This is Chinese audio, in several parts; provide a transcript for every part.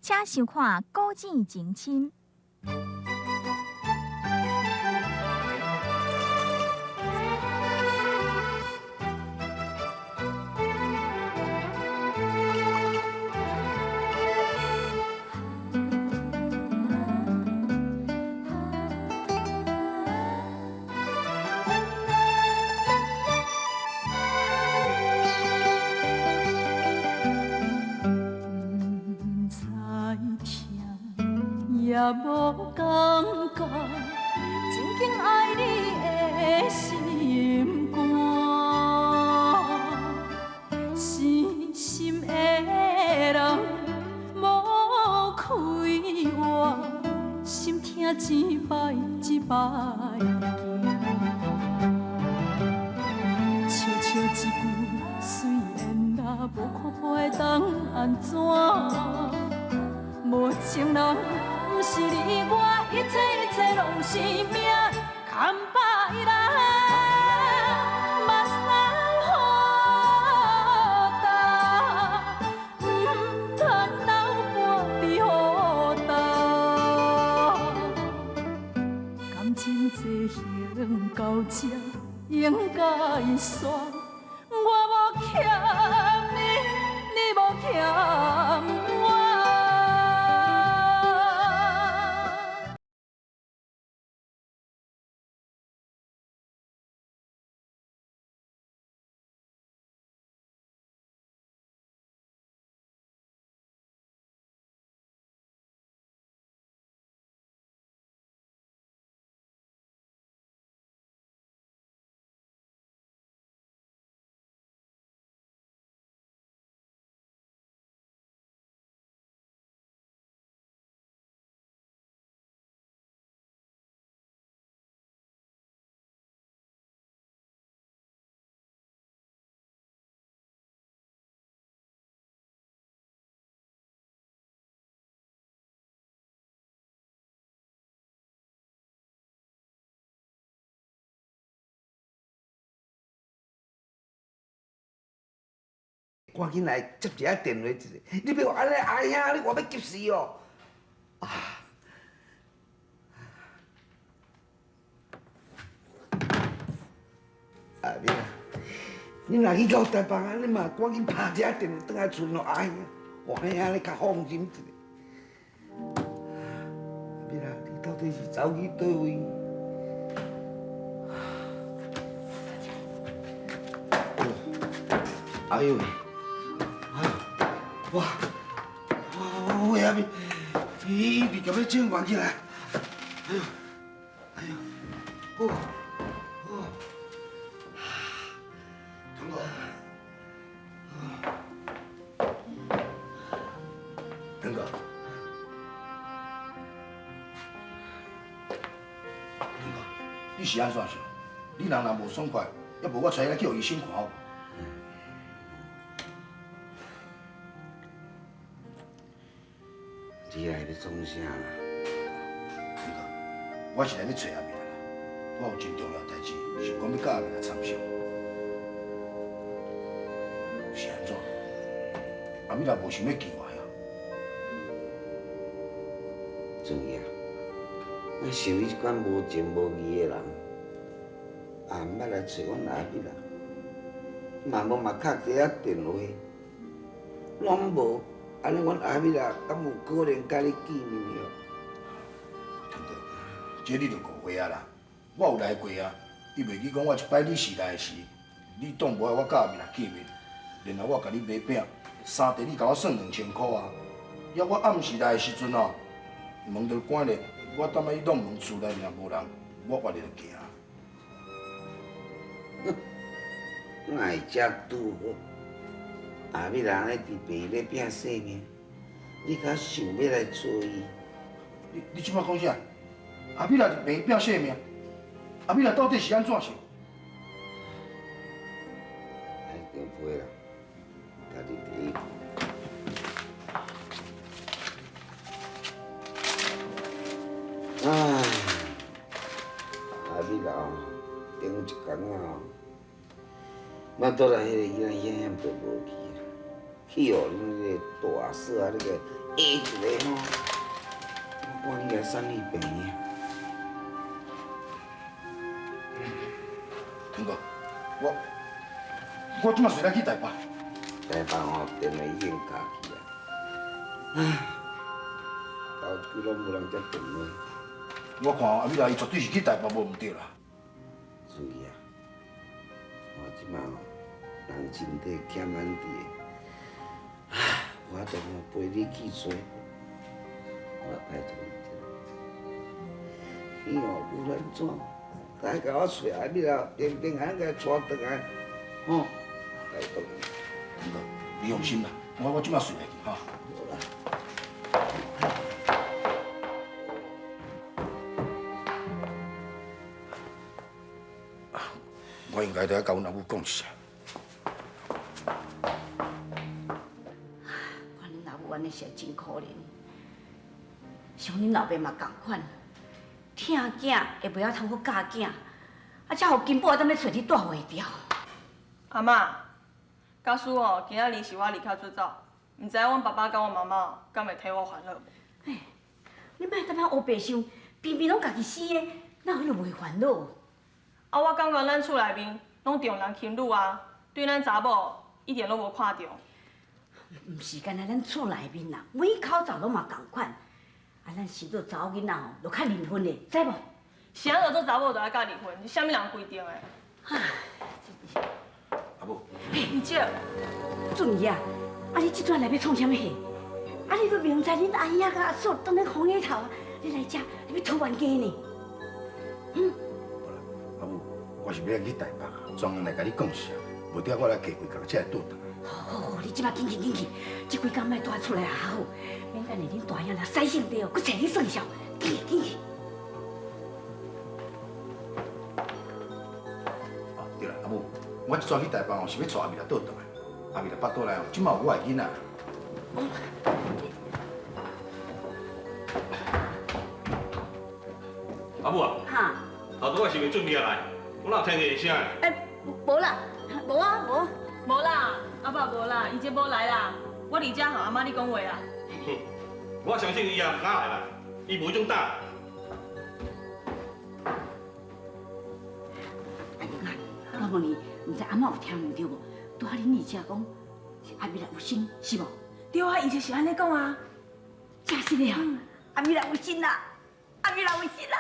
请收看《古井情深》。也无感觉，真紧爱你的心肝，深深的人无开话，心痛一摆一摆惊，笑笑一句，虽然若无看破会当安怎？无情人。不是你我，一切拢是命，牵把伊人，目屎好干，唔通留半滴予干。感情这行到这，应该煞，我无欠你，你无欠我。赶紧来接一下电话一下，你别安尼阿兄，你我要急死哦！啊！阿妹啊，你若去到台北啊，你嘛赶紧打一下电话，转来村咯，阿兄，我阿兄你较放心一下。阿妹啊，你到底是走去倒位？哎呦！哇！喂阿妹，你别甲要转关起来！哎呦！哎呦！哦！通哥，通哥，通哥，你是安怎想？你人若无爽快，要无我带你来叫医生看好无？你来要创啥啦？通哥，我是来要找阿妹啦。我有真重要代志，想讲要甲阿妹来参详。是安怎？阿妹若无想要见我呀？庄爷，我想你这款无情无义的人，也毋捌来找阮阿妹啦，嘛无敲一下电话，拢无。安尼，阮阿妹啊，敢有可能甲你见面了？通哥，这你就误会啊啦！我有来过啊，你袂记讲我一摆你是来时，你当无爱我甲阿妹来见面，然后我甲你买饼，三地你甲我算2000块啊！要我暗时来的时阵哦，门都关咧，我等下去弄门厝内面无人，我活着就行。哼，哪会遮拄好？阿妹人咧伫病咧拼性命，你敢想要来找伊？你即摆讲啥？阿妹若伫病拼性命，阿妹若到底是安怎想？哎，对不啦，家己第一。唉，阿妹啦，顶一工啊，咱倒来迄个囡仔险险都无去。去互恁个大嫂啊，那个一个吼，我应该送你病呀。通哥，我即马随来去台北。台北吼，电话已经架去啊。唉，好久拢无人接电话。我看阿美拉伊绝对是去台北无毋对啦。注意啊！我即马吼，人身体欠安治的，唉，我都吼陪你去找，我拜托你一下。你哦，无论怎，该甲我找阿美拉平平安安甲带回来，吼，拜托你。通哥，你放心啦，我即马随来去哈。好啦。我应该得甲阮阿母讲一下。看恁老母安尼是真可怜，像恁老爸嘛共款，疼囝会袂晓通好教囝，啊，才互金宝踮咧找你带袂掉。阿嬷，假使哦，今仔日是我离开出走，唔知阮爸爸甲阮妈妈敢会替我烦恼无？你莫踮遐乌白想，偏偏拢家己死的，哪有迄落袂烦恼？啊，我感觉咱厝内面拢重男轻女啊，对咱查某一点都无看重。毋是干那咱厝内面啦，每口罩拢嘛共款。啊，咱生做查某囡仔吼，就较灵魂的，知无？谁人做查某就爱甲离婚，是啥物人规定的？阿母，你姐，准爷，啊你这阵来要创啥物戏？啊你都明知恁阿兄甲阿嫂当咧红叶头啊，你来遮，你要讨冤家呢？阿母，我是要去台北，专门来甲你讲下，无得我来加几工才会倒转。好，你即摆紧去，这几工莫带出来也好，免等下恁大兄若使性地哦，佫找你算账，紧去。哦，对啦，阿母，我即阵去台北哦，是要带阿美来倒转来。阿美来巴肚内哦，即马有我的囡仔。阿母啊，哈，后拄我是袂准备来，我哪有听见声的？无啦，无啊，无。无啦，阿爸无啦，伊这无来啦。我伫遮和阿妈你讲话啦。哼，我相信伊也唔敢来啦，伊无迄种胆。我问你，毋知阿嬷有听唔对无？拄仔恁二姐讲，阿美来有心是无？对啊，伊就是安尼讲啊。真是的啊，阿美来有心啦，阿美来有心啦。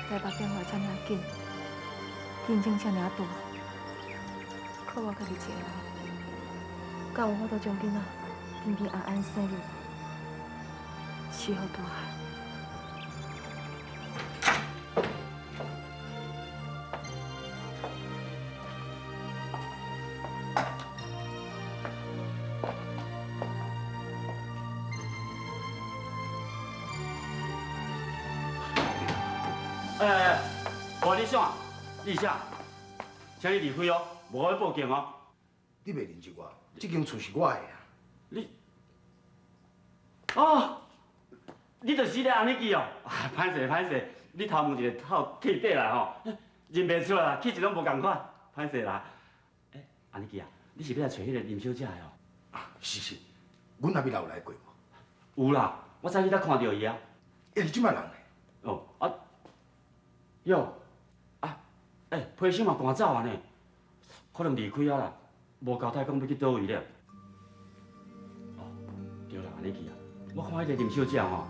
台北变化遮尔紧，竞争遮尔大，靠我家己一个人，敢有法度将囡仔平平安安生入饲好大汉？无你啥？你啥？请你离开哦，无我要报警哦。你袂认识我，这间厝是我的啊。你哦，你就是咧安尼记哦。歹势，你头毛一个透气底啦吼，认袂出来啦，气质拢无共款，歹势啦。安尼记啊，你是要来找迄个林小姐的哦？是，阮阿美有来过无？有啦，我早起才看到伊啊。是即摆人呢？哦啊，哟。批箱嘛赶走啊呢，可能离开啊啦，无交代讲要去倒位了。哦，对啦，安尼去啊。我看迄个林小姐吼，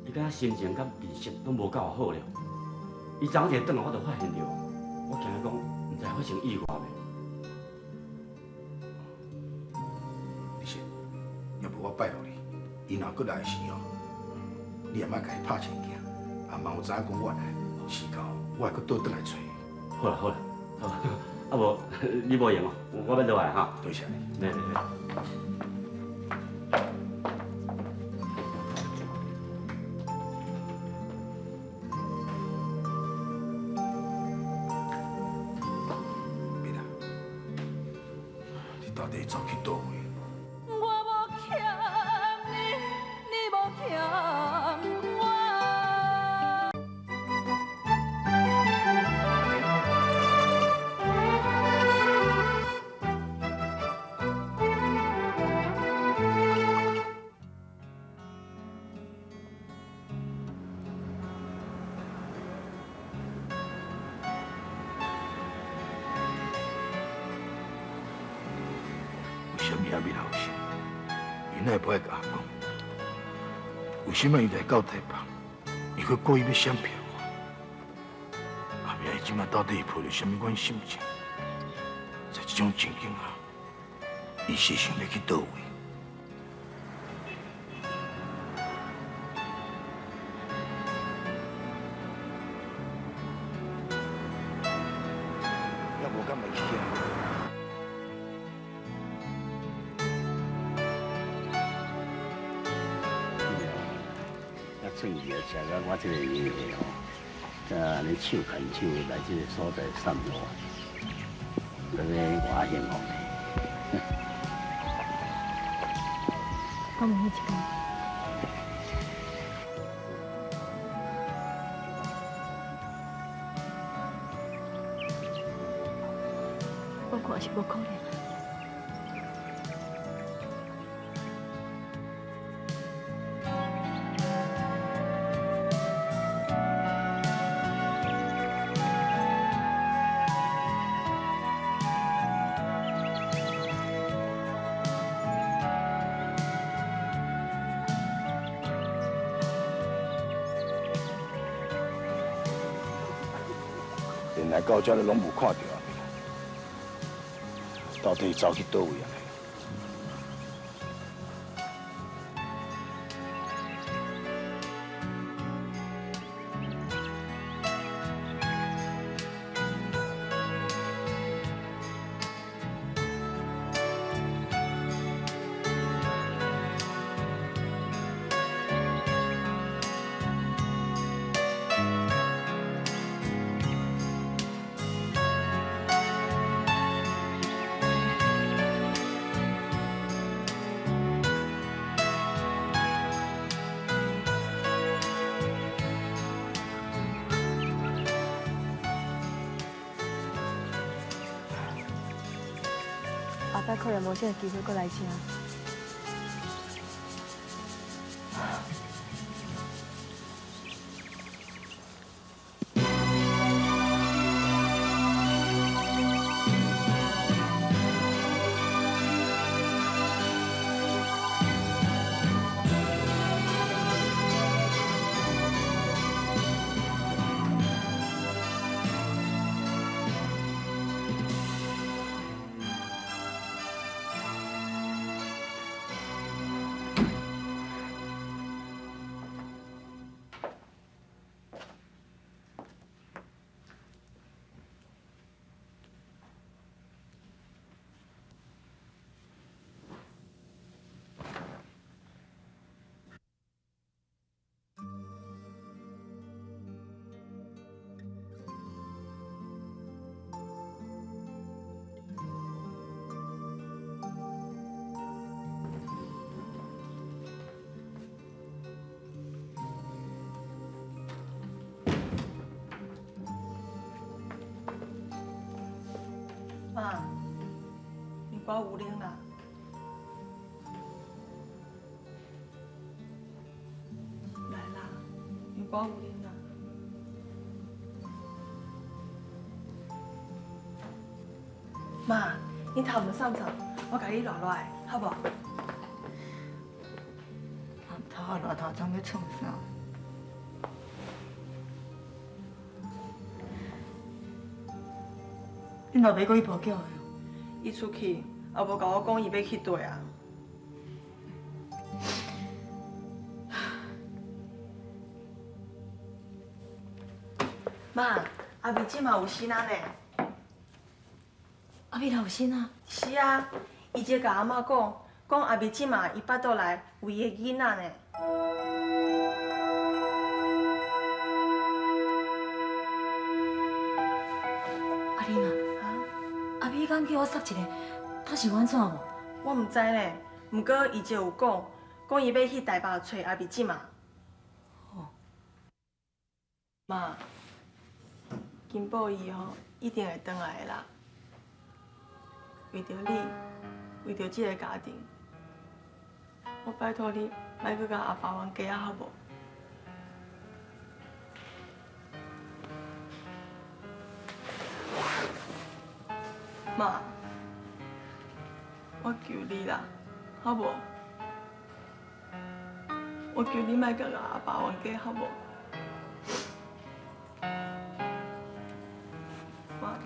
伊敢若心情甲面色拢无够好了。伊昨一个转来，我就发现着，我惊讲毋知发生意外袂。你说，要不我拜托你，伊若搁来时哦，你也莫甲伊拍前惊，也莫有知影讲我来，时到我会搁倒转来找伊。好啦，啊无你无闲哦，我要落来哈。多谢你。来。底走去倒位？我无欠你，你无欠我。为什么阿美老师，伊哪会不爱甲我讲？为什么伊来到台北，伊佫故意要闪骗我？阿明伊即马到底抱着什么款心情？在这种情景下，伊是想要去倒位？要无敢袂去啊？算伊啊，食到我这个年纪吼，安尼手牵手来这个所在散步，真个偌幸福呢。我问你一句，我看是无可能。连来到这都拢无看到阿妹，到底走去倒位啊？后摆可能无这个机会过来吃。妈，你挂5零啦。来啦，你挂5零啦。妈，你头唔上床，我甲你落落来，好不好？头啊热头，怎要创啥？你老爸搁去报警的？伊出去，也无甲我讲伊要去佗啊。妈，阿美即嘛有生仔呢。阿美哪有生啊？是啊，伊才甲阿嬷讲阿美即嘛伊巴肚内有伊的囡仔呢。阿玲啊，阿美敢叫我塞一个他是安怎无？我唔知呢，不过伊就有讲伊要去台北找阿美姐嘛。哦。妈，金宝伊吼一定会回来的啦。为着你，为着这个家庭，我拜托你，莫去甲阿爸冤家啊，好无？妈，我求你啦，好无？我求你莫甲阿爸冤家，好无？妈。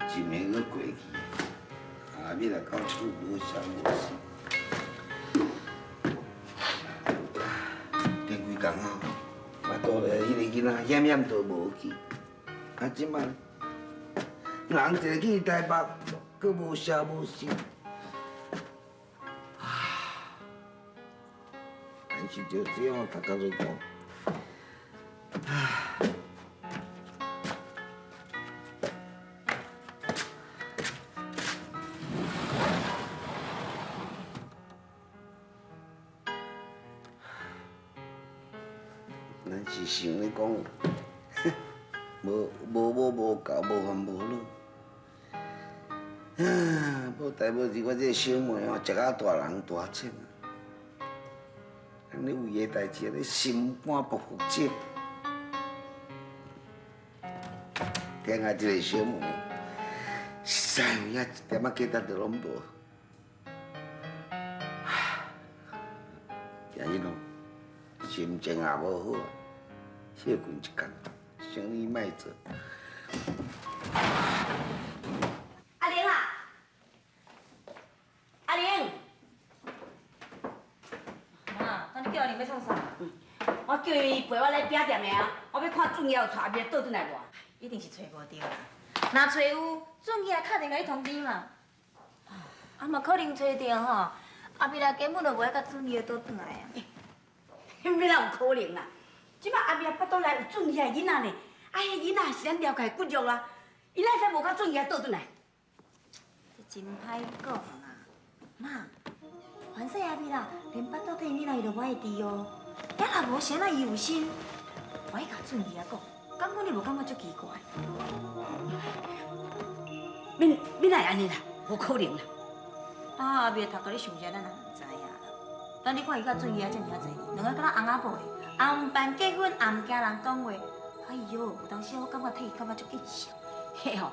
一暝搁过去，阿美来到厝无相无死。前几工啊，我倒来迄个囡仔险险都无去，啊，即摆人一个去台北，搁无消无息。但是就这样，大家都讲，咱是想咧讲，无无够，无烦无恼。无代无志，我这个小妹哦，食到大人大请啊！安尼为个代志，安尼心肝不服气。听下这个小妹，实在有影一点仔价值都拢无。今日咯，心情也无好啊，歇困一工，生意莫做。阿玲啊，阿玲，妈，那你叫阿玲要创啥？我叫伊陪我来饼店的啊，我要看准爷有带阿妹倒转来无？一定是找无着啦。若找有，准爷敲电甲你通知嘛。啊，嘛可能找着吼，阿妹来根本就袂甲准爷倒转来啊。迄哪有可能啦？即摆阿妹巴肚内有准爷的囡仔呢，啊，迄囡仔是咱寮界骨肉啦，伊哪会使无甲准爷倒转来？这真歹讲啦，妈，反正阿妹啦，连巴肚底囡仔伊都无爱治哦。咱若无谁那伊有心，我甲准爷讲，根本你无感觉足奇怪。免会安尼啦，无可能啦。啊，阿妹头家咧想啥，咱也唔知影啦。但你看伊甲准爷遮尔啊济年，两个敢若翁仔某的，也毋办结婚，也毋惊人讲话。哎哟，有当时我感觉替伊感觉足紧笑。嘿吼，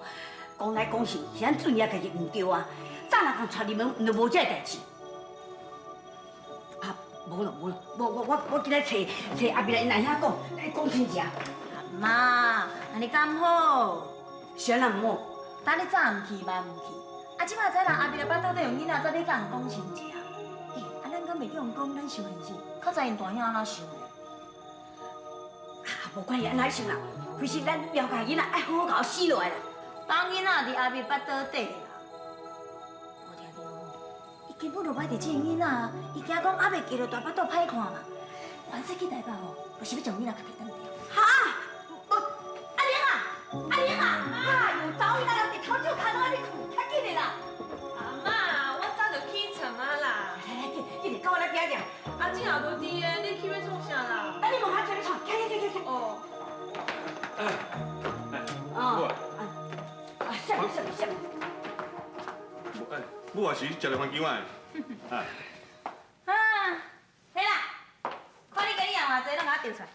讲来讲去是咱准爷家己唔对啊，早若共带入门，就无这代志。啊，无咯，我今仔找阿妹来因阿兄讲真正。妈，安尼敢好？啥人唔好？当你早唔去，晚唔去，啊，即摆知人阿妹来巴肚底用囡仔，早你甲人讲亲情。啊，咱敢袂叫人讲咱想现实，较知因大兄安怎想的。啊，无管伊安怎想啦，非是咱了解囡仔爱好好甲我死落来啦。当囡仔伫阿妹巴肚底啦。无听着哦，伊根本就歹伫这个囡仔啊，伊惊讲阿妹嫁落大巴肚歹看嘛。凡说去台北吼，就是要将囡仔甲提当掉。哈！阿玲啊，啊，有走伊来，头就看到阿你较紧的啦。阿妈，我早就起床啊啦。来，紧，跟我来拼拼。阿姊也无伫的，你去要创啥啦？等你问下叫你创，去。哦。什么？母也是食着番茄碗。啊，嘿啦，看你今日偌济，拢甲我调出来。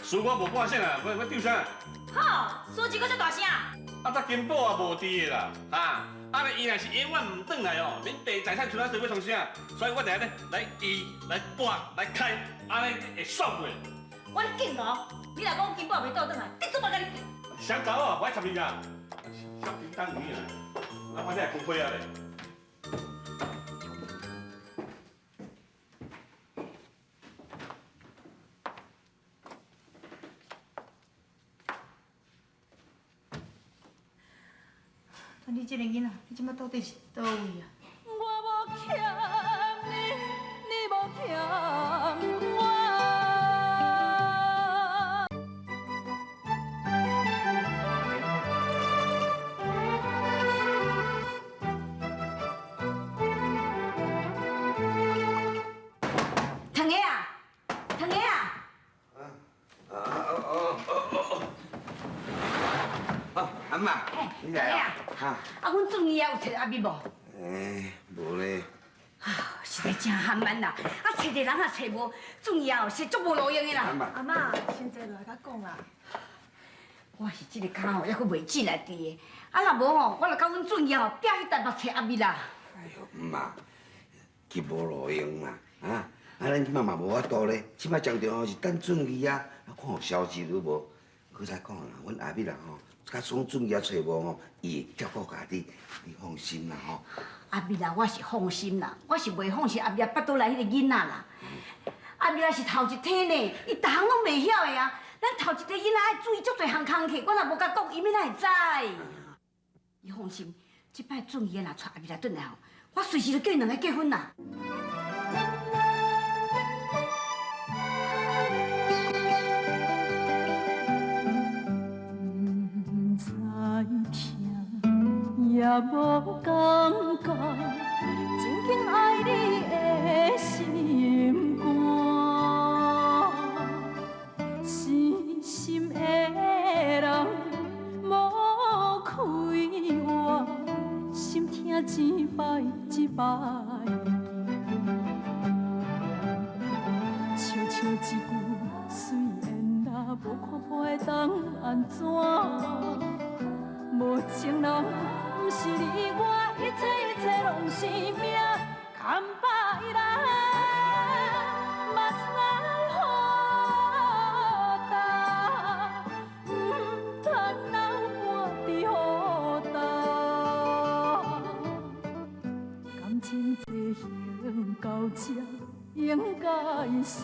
输我无半声啊，我丢啥？好，输一个足大声。啊，昨金宝也无伫的啦，啊，伊若是永远唔转来哦，恁地财产存在做要创啥？所以我等下咧来移、来拨、来开，安尼会爽过。我咧敬哦，你若讲金宝袂倒转来，你做乜甲你？想走啊，我爱插你啊，小叮当鱼啊，啊，反正会空飞啊咧。你这个囡仔，你即摆到底是倒位啊？我无欠你，你无欠我。腾爷啊，腾爷啊！阿妈，你来啊？哈。啊，阮准姨啊有找阿咪无？无咧。实在真罕慢啦！啊，找一个人也找无，准姨啊是足无路用的啦。阿妈，先坐落来甲讲啦。我是这个脚吼，还佫袂进来滴的。啊，若无吼，我就甲阮准姨吼拼去台北找阿咪啦。哎呦，妈，佢无路用啦，啊！咱即摆嘛无法度咧，即摆上重要是等准伊啊，看有消息有无。搁再讲啦，阮阿美人吼，甲爽准伊啊找无吼，伊会照顾家己，你放心啦吼。阿咪啦，我是放心啦，我是袂放心阿咪啊巴肚内迄个囡仔啦。阿咪啊是头一体呢，伊逐项拢袂晓的啊。咱头一体囡仔爱注意足侪项工课，我若无甲讲，伊要哪会知？你放心，即摆准伊若带阿咪来转来吼，我随时就叫伊两个结婚啦。也无感觉，真紧爱你的心肝，死心的人无开我，心痛一摆一摆，悄悄一句随缘啦，无看破会当安怎？无情人。不是你我，一切拢是命，牵把伊来，目屎予干，唔通留半滴雨干。感情这行到这，应该煞。